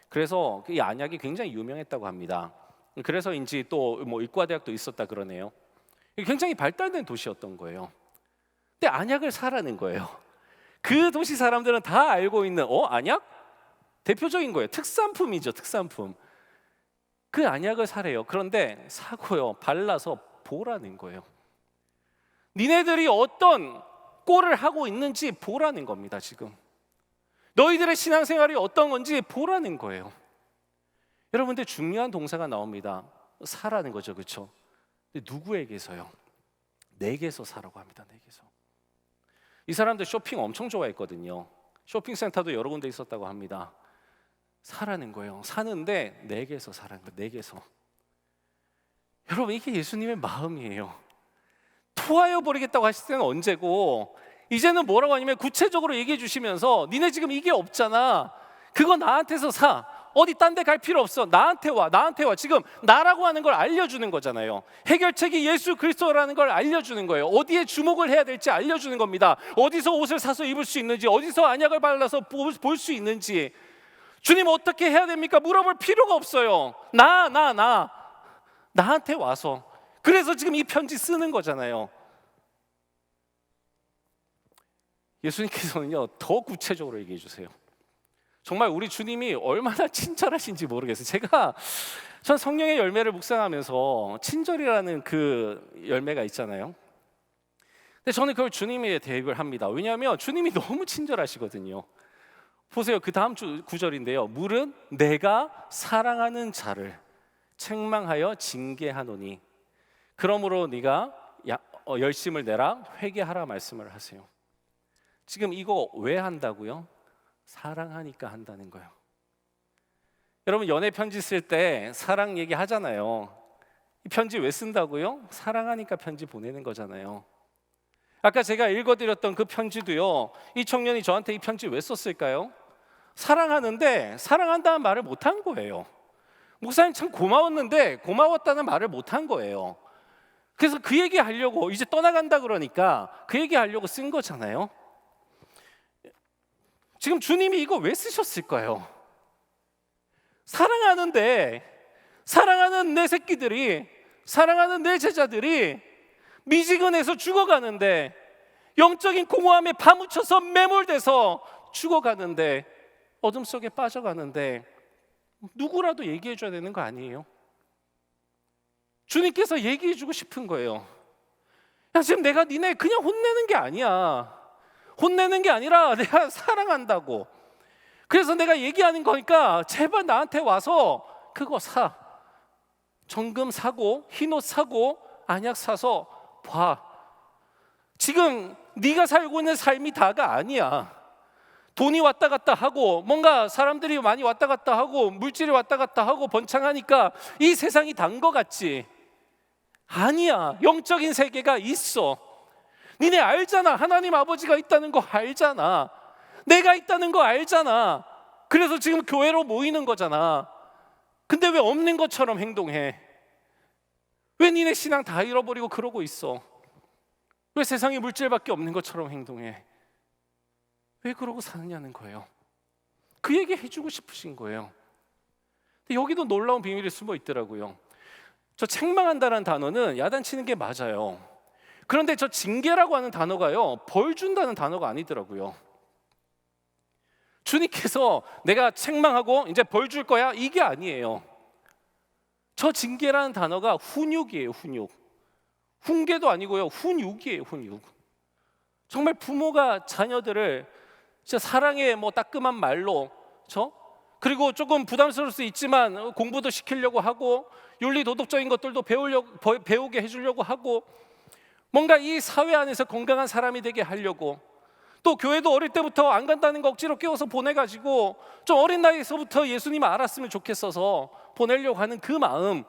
그래서 이 안약이 굉장히 유명했다고 합니다. 그래서인지 또 뭐 의과대학도 있었다 그러네요. 굉장히 발달된 도시였던 거예요. 근데 안약을 사라는 거예요. 그 도시 사람들은 다 알고 있는 안약? 대표적인 거예요. 특산품이죠, 특산품. 그 안약을 사래요. 그런데 사고요, 발라서 보라는 거예요. 니네들이 어떤 꼴을 하고 있는지 보라는 겁니다. 지금 너희들의 신앙생활이 어떤 건지 보라는 거예요. 여러분들, 중요한 동사가 나옵니다. 사라는 거죠, 그렇죠? 근데 누구에게서요? 내게서 사라고 합니다. 내게서. 이 사람들 쇼핑 엄청 좋아했거든요. 쇼핑센터도 여러 군데 있었다고 합니다. 사라는 거예요. 사는데 내게서 사라는 거예요. 내게서. 여러분, 이게 예수님의 마음이에요. 토하여 버리겠다고 하실 때는 언제고, 이제는 뭐라고 하냐면 구체적으로 얘기해 주시면서, 니네 지금 이게 없잖아, 그거 나한테서 사. 어디 딴 데 갈 필요 없어. 나한테 와. 지금 나라고 하는 걸 알려주는 거잖아요. 해결책이 예수 그리스도라는 걸 알려주는 거예요. 어디에 주목을 해야 될지 알려주는 겁니다. 어디서 옷을 사서 입을 수 있는지, 어디서 안약을 발라서 볼 수 있는지. 주님, 어떻게 해야 됩니까? 물어볼 필요가 없어요. 나한테 와서. 그래서 지금 이 편지 쓰는 거잖아요. 예수님께서는요, 더 구체적으로 얘기해 주세요. 정말 우리 주님이 얼마나 친절하신지 모르겠어요. 전 성령의 열매를 묵상하면서 친절이라는 그 열매가 있잖아요. 근데 저는 그걸 주님에 대입을 합니다. 왜냐하면 주님이 너무 친절하시거든요. 보세요, 그 다음 구절인데요. 물은 내가 사랑하는 자를 책망하여 징계하노니 그러므로 네가 열심을 내라 회개하라 말씀을 하세요. 지금 이거 왜 한다고요? 사랑하니까 한다는 거예요. 여러분, 연애 편지 쓸 때 사랑 얘기 하잖아요. 이 편지 왜 쓴다고요? 사랑하니까 편지 보내는 거잖아요. 아까 제가 읽어드렸던 그 편지도요, 이 청년이 저한테 이 편지 왜 썼을까요? 사랑하는데 사랑한다는 말을 못한 거예요. 목사님 참 고마웠는데 고마웠다는 말을 못한 거예요. 그래서 그 얘기 하려고, 이제 떠나간다 그러니까 그 얘기 하려고 쓴 거잖아요. 지금 주님이 이거 왜 쓰셨을까요? 사랑하는 내 새끼들이, 사랑하는 내 제자들이 미지근해서 죽어가는데, 영적인 공허함에 파묻혀서 매몰돼서 죽어가는데, 어둠 속에 빠져가는데 누구라도 얘기해 줘야 되는 거 아니에요? 주님께서 얘기해 주고 싶은 거예요. 야, 지금 내가 니네 그냥 혼내는 게 아니야. 혼내는 게 아니라 내가 사랑한다고. 그래서 내가 얘기하는 거니까 제발 나한테 와서 그거 사. 정금 사고 흰옷 사고 안약 사서 봐. 지금 네가 살고 있는 삶이 다가 아니야. 돈이 왔다 갔다 하고 뭔가 사람들이 많이 왔다 갔다 하고 물질이 왔다 갔다 하고 번창하니까 이 세상이 단 거 같지? 아니야. 영적인 세계가 있어. 니네 알잖아. 하나님 아버지가 있다는 거 알잖아. 내가 있다는 거 알잖아. 그래서 지금 교회로 모이는 거잖아. 근데 왜 없는 것처럼 행동해? 왜 니네 신앙 다 잃어버리고 그러고 있어? 왜 세상에 물질밖에 없는 것처럼 행동해? 왜 그러고 사느냐는 거예요. 그 얘기 해주고 싶으신 거예요. 근데 여기도 놀라운 비밀이 숨어 있더라고요. 저 책망한다는 단어는 야단치는 게 맞아요. 그런데 저 징계라고 하는 단어가요, 벌 준다는 단어가 아니더라고요. 주님께서 내가 책망하고 이제 벌 줄 거야, 이게 아니에요. 저 징계라는 단어가 훈육이에요. 훈육. 훈계도 아니고요, 훈육이에요. 훈육. 정말 부모가 자녀들을 진짜 사랑의 따끔한 말로, 그리고 조금 부담스러울 수 있지만 공부도 시키려고 하고 윤리 도덕적인 것들도 배우게 해주려고 하고, 뭔가 이 사회 안에서 건강한 사람이 되게 하려고, 또 교회도 어릴 때부터 안 간다는 거 억지로 깨워서 보내가지고 좀 어린 나이에서부터 예수님 알았으면 좋겠어서 보내려고 하는 그 마음,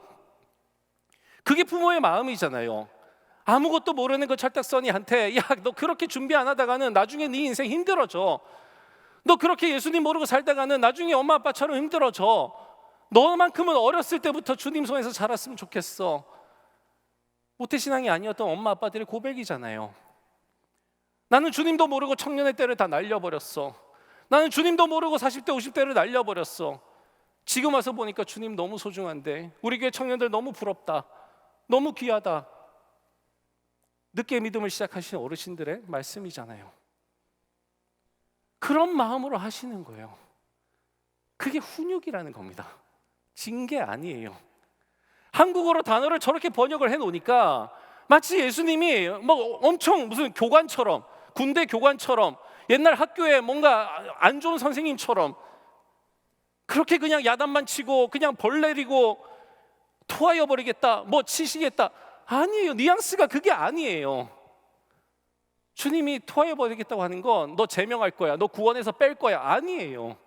그게 부모의 마음이잖아요. 아무것도 모르는 그 철딱서니한테 야, 너 그렇게 준비 안 하다가는 나중에 네 인생 힘들어져. 너 그렇게 예수님 모르고 살다가는 나중에 엄마 아빠처럼 힘들어져. 너만큼은 어렸을 때부터 주님 손에서 자랐으면 좋겠어. 모태신앙이 아니었던 엄마 아빠들의 고백이잖아요. 나는 주님도 모르고 청년의 때를 다 날려버렸어. 나는 주님도 모르고 40대 50대를 날려버렸어. 지금 와서 보니까 주님 너무 소중한데, 우리 교회 청년들 너무 부럽다, 너무 귀하다. 늦게 믿음을 시작하신 어르신들의 말씀이잖아요. 그런 마음으로 하시는 거예요. 그게 훈육이라는 겁니다. 징계 아니에요. 한국어로 단어를 저렇게 번역을 해놓으니까 마치 예수님이 엄청 무슨 교관처럼, 군대 교관처럼, 옛날 학교에 뭔가 안 좋은 선생님처럼 그렇게 그냥 야단만 치고 그냥 벌 내리고 토하여 버리겠다, 치시겠다, 아니에요. 뉘앙스가 그게 아니에요. 주님이 토하여 버리겠다고 하는 건 너 제명할 거야, 너 구원에서 뺄 거야, 아니에요.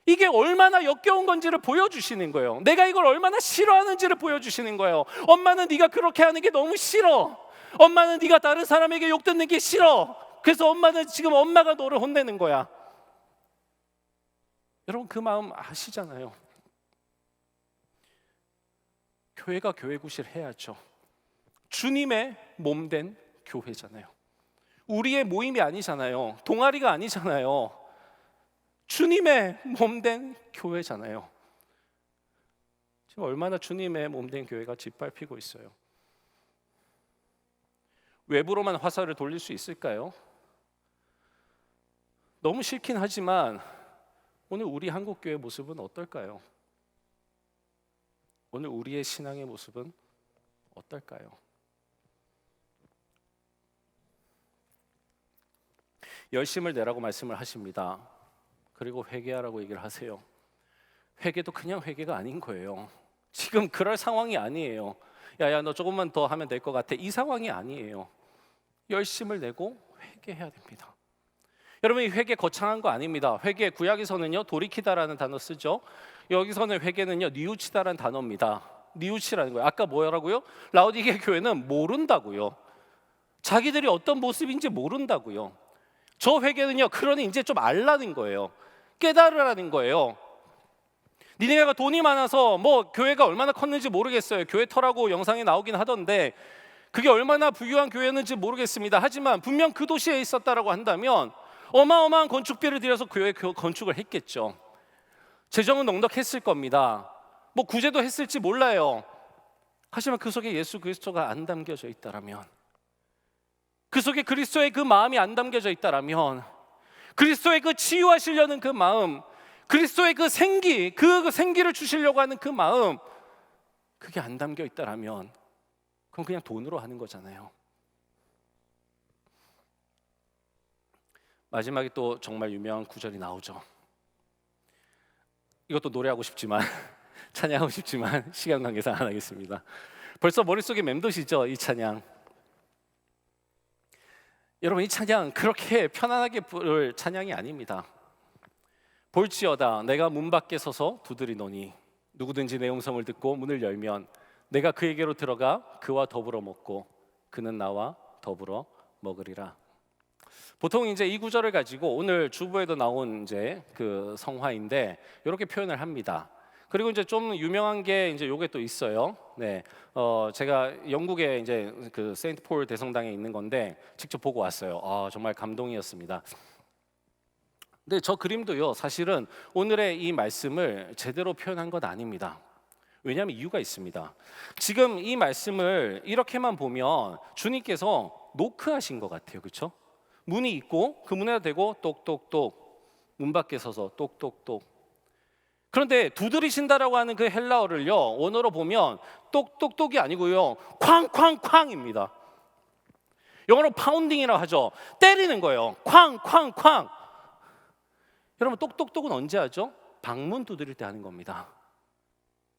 이게 얼마나 역겨운 건지를 보여주시는 거예요. 내가 이걸 얼마나 싫어하는지를 보여주시는 거예요. 엄마는 네가 그렇게 하는 게 너무 싫어. 엄마는 네가 다른 사람에게 욕 듣는 게 싫어. 그래서 엄마는 지금 엄마가 너를 혼내는 거야. 여러분 그 마음 아시잖아요. 교회가 교회 구실 해야죠. 주님의 몸된 교회잖아요. 우리의 모임이 아니잖아요. 동아리가 아니잖아요. 주님의 몸된 교회잖아요. 지금 얼마나 주님의 몸된 교회가 짓밟히고 있어요. 외부로만 화살을 돌릴 수 있을까요? 너무 싫긴 하지만 오늘 우리 한국교회 모습은 어떨까요? 오늘 우리의 신앙의 모습은 어떨까요? 열심을 내라고 말씀을 하십니다. 그리고 회개하라고 얘기를 하세요. 회개도 그냥 회개가 아닌 거예요. 지금 그럴 상황이 아니에요. 야야 너 조금만 더 하면 될 것 같아, 이 상황이 아니에요. 열심을 내고 회개해야 됩니다. 여러분 이 회개 거창한 거 아닙니다. 회개 구약에서는요 돌이키다라는 단어 쓰죠. 여기서는 회개는요 뉘우치다라는 단어입니다. 뉘우치라는 거예요. 아까 뭐라고요? 라오디게 교회는 모른다고요. 자기들이 어떤 모습인지 모른다고요. 저 회개는요 그러니 이제 좀 알라는 거예요. 깨달으라는 거예요. 니네가 돈이 많아서 교회가 얼마나 컸는지 모르겠어요. 교회 터라고 영상에 나오긴 하던데 그게 얼마나 부유한 교회였는지 모르겠습니다. 하지만 분명 그 도시에 있었다라고 한다면 어마어마한 건축비를 들여서 교회 건축을 했겠죠. 재정은 넉넉했을 겁니다. 구제도 했을지 몰라요. 하지만 그 속에 예수 그리스도가 안 담겨져 있다라면, 그 속에 그리스도의 그 마음이 안 담겨져 있다라면, 그리스도의 그 치유하시려는 그 마음, 그리스도의 그 생기, 그 생기를 주시려고 하는 그 마음, 그게 안 담겨 있다라면 그건 그냥 돈으로 하는 거잖아요. 마지막에 또 정말 유명한 구절이 나오죠. 이것도 노래하고 싶지만 찬양하고 싶지만 시간 관계상 안 하겠습니다. 벌써 머릿속에 맴도시죠 이 찬양. 여러분, 이 찬양 그렇게 편안하게 부를 찬양이 아닙니다. 볼지어다 내가 문 밖에 서서 두드리노니 누구든지 내 음성을 듣고 문을 열면 내가 그에게로 들어가 그와 더불어 먹고 그는 나와 더불어 먹으리라. 보통 이제 이 구절을 가지고 오늘 주보에도 나온 이제 그 성화인데 이렇게 표현을 합니다. 그리고 이제 좀 유명한 게 이제 요게 또 있어요. 네, 제가 영국에 이제 그 세인트 폴 대성당에 있는 건데 직접 보고 왔어요. 정말 감동이었습니다. 근데 저 그림도요, 사실은 오늘의 이 말씀을 제대로 표현한 건 아닙니다. 왜냐하면 이유가 있습니다. 지금 이 말씀을 이렇게만 보면 주님께서 노크하신 것 같아요, 그렇죠? 문이 있고 그 문에다 대고 똑똑똑, 문 밖에 서서 똑똑똑. 그런데 두드리신다라고 하는 그 헬라어를요, 원어로 보면 똑똑똑이 아니고요, 쾅쾅쾅입니다. 영어로 파운딩이라고 하죠. 때리는 거예요. 쾅쾅쾅. 여러분, 똑똑똑은 언제 하죠? 방문 두드릴 때 하는 겁니다.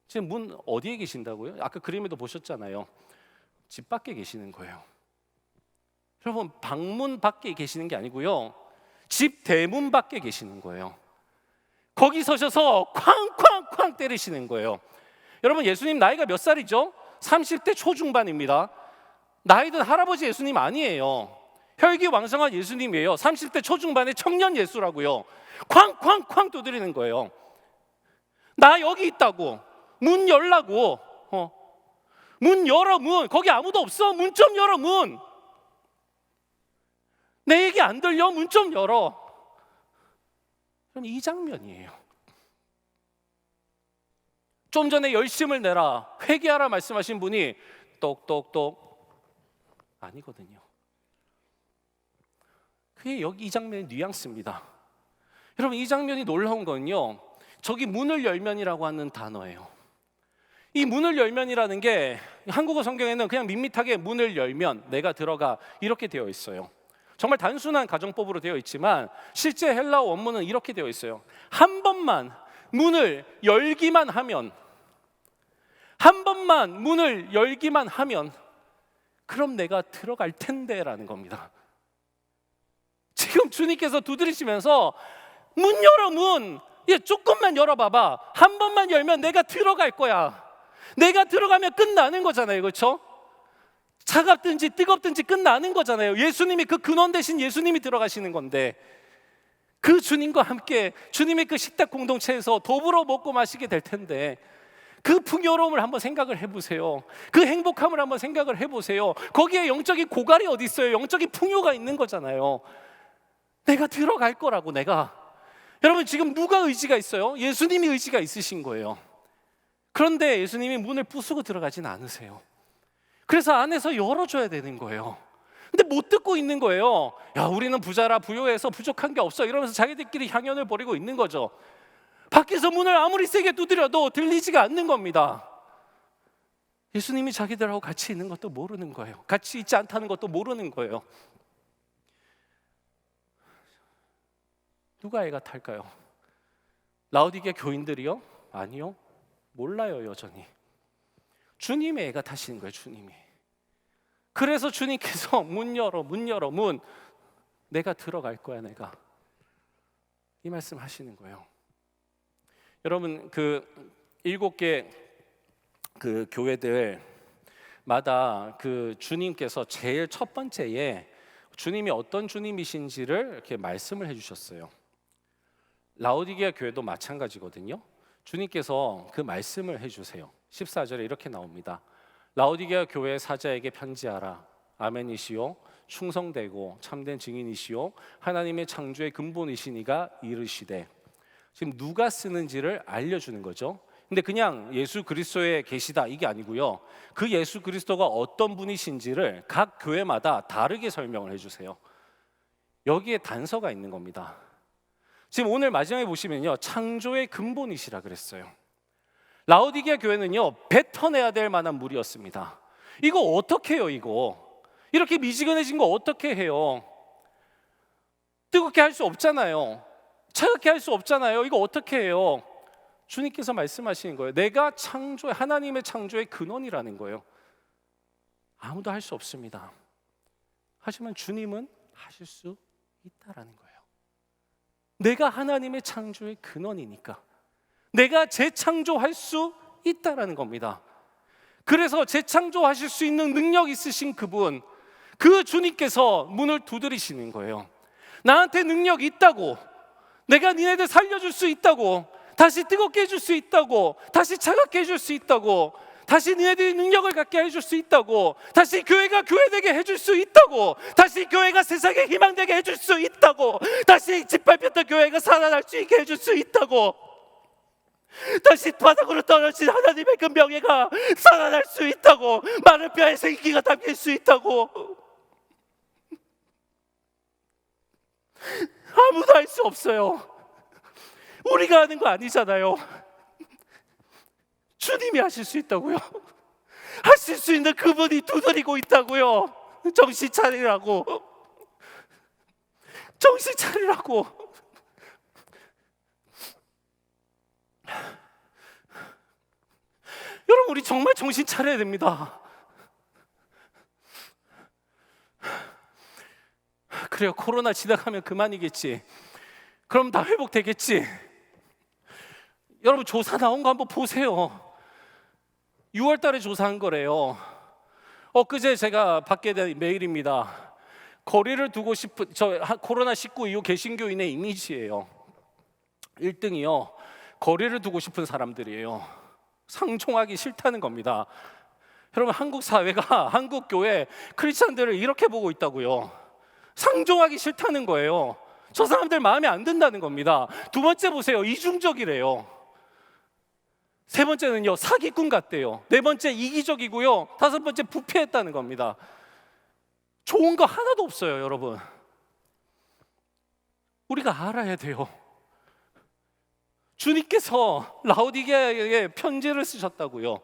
지금 문 어디에 계신다고요? 아까 그림에도 보셨잖아요. 집 밖에 계시는 거예요. 여러분, 방문 밖에 계시는 게 아니고요, 집 대문 밖에 계시는 거예요. 거기 서셔서 쾅쾅쾅 때리시는 거예요. 여러분, 예수님 나이가 몇 살이죠? 30대 초중반입니다. 나이 든 할아버지 예수님 아니에요. 혈기왕성한 예수님이에요. 30대 초중반의 청년 예수라고요. 쾅쾅쾅 두드리는 거예요. 나 여기 있다고. 문 열라고. 문 열어, 문. 거기 아무도 없어. 문 좀 열어, 문. 내 얘기 안 들려? 문 좀 열어. 그럼 이 장면이에요. 좀 전에 열심을 내라, 회개하라 말씀하신 분이 똑똑똑 아니거든요. 그게 여기 이 장면의 뉘앙스입니다. 여러분, 이 장면이 놀라운 건요, 저기 문을 열면이라고 하는 단어예요. 이 문을 열면이라는 게 한국어 성경에는 그냥 밋밋하게 문을 열면 내가 들어가 이렇게 되어 있어요. 정말 단순한 가정법으로 되어 있지만 실제 헬라어 원문은 이렇게 되어 있어요. 한 번만 문을 열기만 하면, 한 번만 문을 열기만 하면 그럼 내가 들어갈 텐데 라는 겁니다. 지금 주님께서 두드리시면서 문 열어, 문. 조금만 열어봐봐. 한 번만 열면 내가 들어갈 거야. 내가 들어가면 끝나는 거잖아요, 그렇죠? 차갑든지 뜨겁든지 끝나는 거잖아요. 예수님이 그 근원 대신 예수님이 들어가시는 건데, 그 주님과 함께 주님의 그 식탁 공동체에서 더불어 먹고 마시게 될 텐데, 그 풍요로움을 한번 생각을 해보세요. 그 행복함을 한번 생각을 해보세요. 거기에 영적인 고갈이 어디 있어요? 영적인 풍요가 있는 거잖아요. 내가 들어갈 거라고. 내가, 여러분, 지금 누가 의지가 있어요? 예수님이 의지가 있으신 거예요. 그런데 예수님이 문을 부수고 들어가진 않으세요. 그래서 안에서 열어줘야 되는 거예요. 근데 못 듣고 있는 거예요. 야, 우리는 부자라 부유해서 부족한 게 없어, 이러면서 자기들끼리 향연을 벌이고 있는 거죠. 밖에서 문을 아무리 세게 두드려도 들리지가 않는 겁니다. 예수님이 자기들하고 같이 있는 것도 모르는 거예요. 같이 있지 않다는 것도 모르는 거예요. 누가 애가 탈까요? 라오디게 교인들이요? 아니요, 몰라요. 여전히 주님의 애가 타시는 거예요. 주님이. 그래서 주님께서 문 열어, 문 열어, 문. 내가 들어갈 거야, 내가. 이 말씀 하시는 거예요. 여러분, 그 7개 그 교회들마다 그 주님께서 제일 첫 번째에 주님이 어떤 주님이신지를 이렇게 말씀을 해주셨어요. 라오디게아 교회도 마찬가지거든요. 주님께서 그 말씀을 해주세요. 14절에 이렇게 나옵니다. 라오디게아 교회 사자에게 편지하라. 아멘이시요 충성되고 참된 증인이시요 하나님의 창조의 근본이시니가 이르시되. 지금 누가 쓰는지를 알려주는 거죠. 근데 그냥 예수 그리스도에 계시다 이게 아니고요, 그 예수 그리스도가 어떤 분이신지를 각 교회마다 다르게 설명을 해주세요. 여기에 단서가 있는 겁니다. 지금 오늘 마지막에 보시면요, 창조의 근본이시라 그랬어요. 라오디게아 교회는요, 뱉어내야 될 만한 물이었습니다. 이거 어떻게 해요? 이거 이렇게 미지근해진 거 어떻게 해요? 뜨겁게 할 수 없잖아요. 차갑게 할 수 없잖아요. 이거 어떻게 해요? 주님께서 말씀하시는 거예요. 내가 창조의, 하나님의 창조의 근원이라는 거예요. 아무도 할 수 없습니다. 하지만 주님은 하실 수 있다라는 거예요. 내가 하나님의 창조의 근원이니까 내가 재창조할 수 있다라는 겁니다. 그래서 재창조하실 수 있는 능력 있으신 그분, 그 주님께서 문을 두드리시는 거예요. 나한테 능력이 있다고, 내가 니네들 살려줄 수 있다고, 다시 뜨겁게 해줄 수 있다고, 다시 차갑게 해줄 수 있다고, 다시 니네들이 능력을 갖게 해줄 수 있다고, 다시 교회가 교회되게 해줄 수 있다고, 다시 교회가 세상에 희망되게 해줄 수 있다고, 다시 짓밟혔던 교회가 살아날 수 있게 해줄 수 있다고, 다시 바닥으로 떨어진 하나님의 그 명예가 살아날 수 있다고, 마른 뼈에 생기가 담길 수 있다고. 아무도 할 수 없어요. 우리가 하는 거 아니잖아요. 주님이 하실 수 있다고요. 하실 수 있는 그분이 두드리고 있다고요. 정신 차리라고. 정신 차리라고. 여러분, 우리 정말 정신 차려야 됩니다. 그래요, 코로나 지나가면 그만이겠지. 그럼 다 회복되겠지. 여러분, 조사 나온 거 한번 보세요. 6월 달에 조사한 거래요. 엊그제 제가 받게 된 메일입니다. 거리를 두고 싶은, 코로나19 이후 개신교인의 이미지예요. 1등이요, 거리를 두고 싶은 사람들이에요. 상종하기 싫다는 겁니다. 여러분, 한국 사회가, 한국 교회 크리스찬들을 이렇게 보고 있다고요. 상종하기 싫다는 거예요. 저 사람들 마음에 안 든다는 겁니다. 두 번째 보세요, 이중적이래요. 세 번째는요, 사기꾼 같대요. 네 번째, 이기적이고요. 다섯 번째, 부패했다는 겁니다. 좋은 거 하나도 없어요, 여러분. 우리가 알아야 돼요. 주님께서 라오디게아에게 편지를 쓰셨다고요.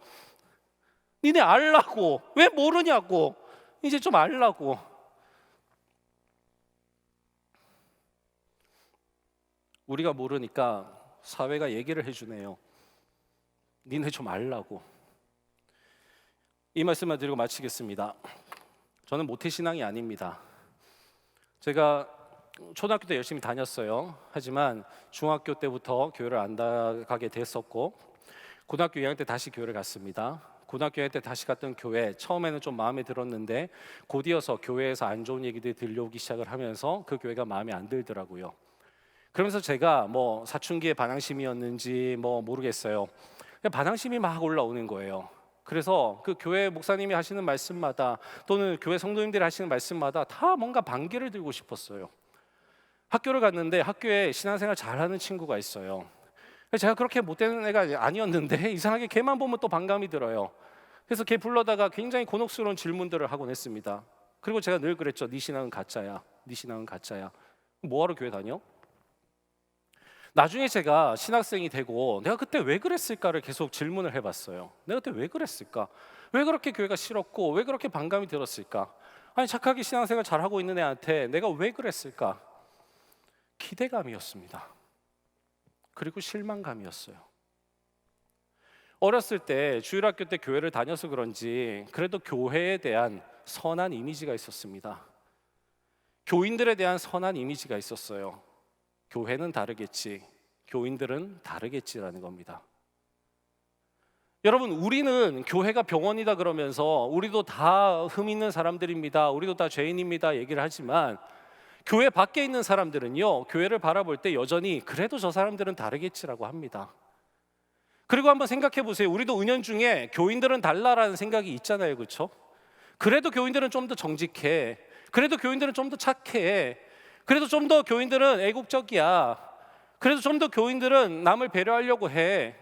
니네 알라고. 왜 모르냐고. 이제 좀 알라고. 우리가 모르니까 사회가 얘기를 해주네요. 니네 좀 알라고. 이 말씀만 드리고 마치겠습니다. 저는 모태신앙이 아닙니다. 제가 초등학교 때 열심히 다녔어요. 하지만 중학교 때부터 교회를 안 나가게 됐었고, 고등학교 2학년 때 다시 교회를 갔습니다. 고등학교 2학년 때 다시 갔던 교회, 처음에는 좀 마음에 들었는데 곧이어서 교회에서 안 좋은 얘기들이 들려오기 시작을 하면서 그 교회가 마음에 안 들더라고요. 그러면서 제가 사춘기의 반항심이었는지 모르겠어요. 그냥 반항심이 막 올라오는 거예요. 그래서 그 교회 목사님이 하시는 말씀마다, 또는 교회 성도님들이 하시는 말씀마다 다 뭔가 반기를 들고 싶었어요. 학교를 갔는데 학교에 신앙생활 잘하는 친구가 있어요. 제가 그렇게 못되는 애가 아니었는데 이상하게 걔만 보면 또 반감이 들어요. 그래서 걔 불러다가 굉장히 곤혹스러운 질문들을 하곤 했습니다. 그리고 제가 늘 그랬죠. 네 신앙은 가짜야. 네 신앙은 가짜야. 뭐하러 교회 다녀? 나중에 제가 신학생이 되고 내가 그때 왜 그랬을까를 계속 질문을 해봤어요. 내가 그때 왜 그랬을까? 왜 그렇게 교회가 싫었고 왜 그렇게 반감이 들었을까? 아니, 착하게 신앙생활 잘하고 있는 애한테 내가 왜 그랬을까? 기대감이었습니다. 그리고 실망감이었어요. 어렸을 때 주일학교 때 교회를 다녀서 그런지 그래도 교회에 대한 선한 이미지가 있었습니다. 교인들에 대한 선한 이미지가 있었어요. 교회는 다르겠지, 교인들은 다르겠지라는 겁니다. 여러분, 우리는 교회가 병원이다 그러면서 우리도 다 흠 있는 사람들입니다, 우리도 다 죄인입니다 얘기를 하지만, 교회 밖에 있는 사람들은요, 교회를 바라볼 때 여전히 그래도 저 사람들은 다르겠지라고 합니다. 그리고 한번 생각해 보세요. 우리도 은연중에 교인들은 달라라는 생각이 있잖아요, 그렇죠? 그래도 교인들은 좀 더 정직해, 그래도 교인들은 좀 더 착해, 그래도 좀 더 교인들은 애국적이야, 그래도 좀 더 교인들은 남을 배려하려고 해,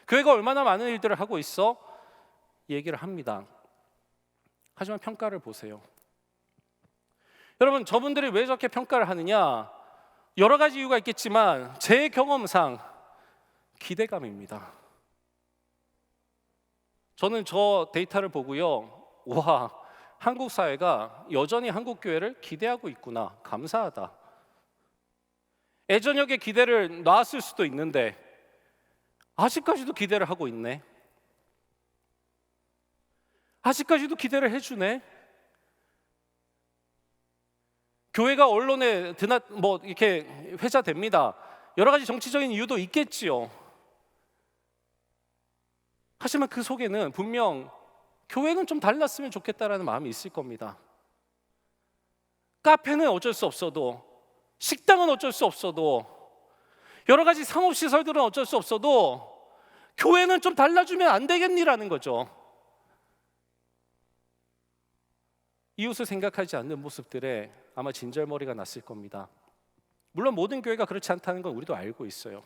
교회가 얼마나 많은 일들을 하고 있어? 얘기를 합니다. 하지만 평가를 보세요. 여러분, 저분들이 왜 저렇게 평가를 하느냐? 여러 가지 이유가 있겠지만 제 경험상 기대감입니다. 저는 저 데이터를 보고요, 와, 한국 사회가 여전히 한국 교회를 기대하고 있구나, 감사하다. 예전역에 기대를 놨을 수도 있는데 아직까지도 기대를 하고 있네. 아직까지도 기대를 해주네. 교회가 언론에 뭐 이렇게 회자됩니다. 여러 가지 정치적인 이유도 있겠지요. 하지만 그 속에는 분명 교회는 좀 달랐으면 좋겠다라는 마음이 있을 겁니다. 카페는 어쩔 수 없어도, 식당은 어쩔 수 없어도, 여러 가지 상업시설들은 어쩔 수 없어도 교회는 좀 달라주면 안 되겠니라는 거죠. 이웃을 생각하지 않는 모습들에 아마 진절머리가 났을 겁니다. 물론 모든 교회가 그렇지 않다는 건 우리도 알고 있어요.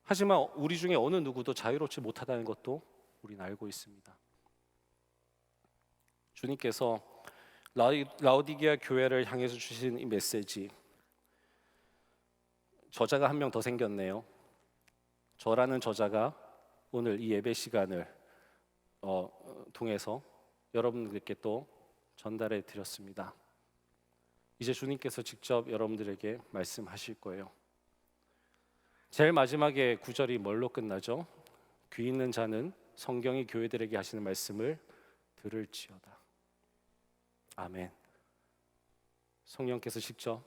하지만 우리 중에 어느 누구도 자유롭지 못하다는 것도 우리는 알고 있습니다. 주님께서 라오디게아 교회를 향해서 주신 이 메시지, 저자가 한 명 더 생겼네요. 저라는 저자가 오늘 이 예배 시간을 통해서 여러분들께 또 전달해 드렸습니다. 이제 주님께서 직접 여러분들에게 말씀하실 거예요. 제일 마지막에 구절이 뭘로 끝나죠? 귀 있는 자는 성경이 교회들에게 하시는 말씀을 들을지어다. 아멘. 성령께서 직접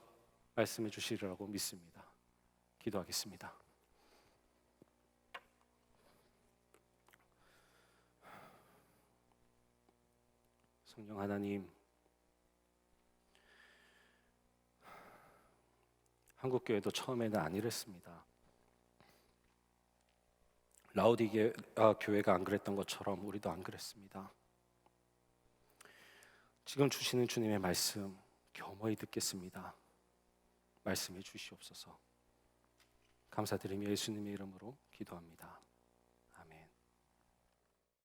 말씀해 주시리라고 믿습니다. 기도하겠습니다. 성령 하나님, 한국교회도 처음에는 안 이랬습니다. 라오디게아 교회가 안 그랬던 것처럼 우리도 안 그랬습니다. 지금 주시는 주님의 말씀 겸허히 듣겠습니다. 말씀해 주시옵소서. 감사드리며 예수님의 이름으로 기도합니다.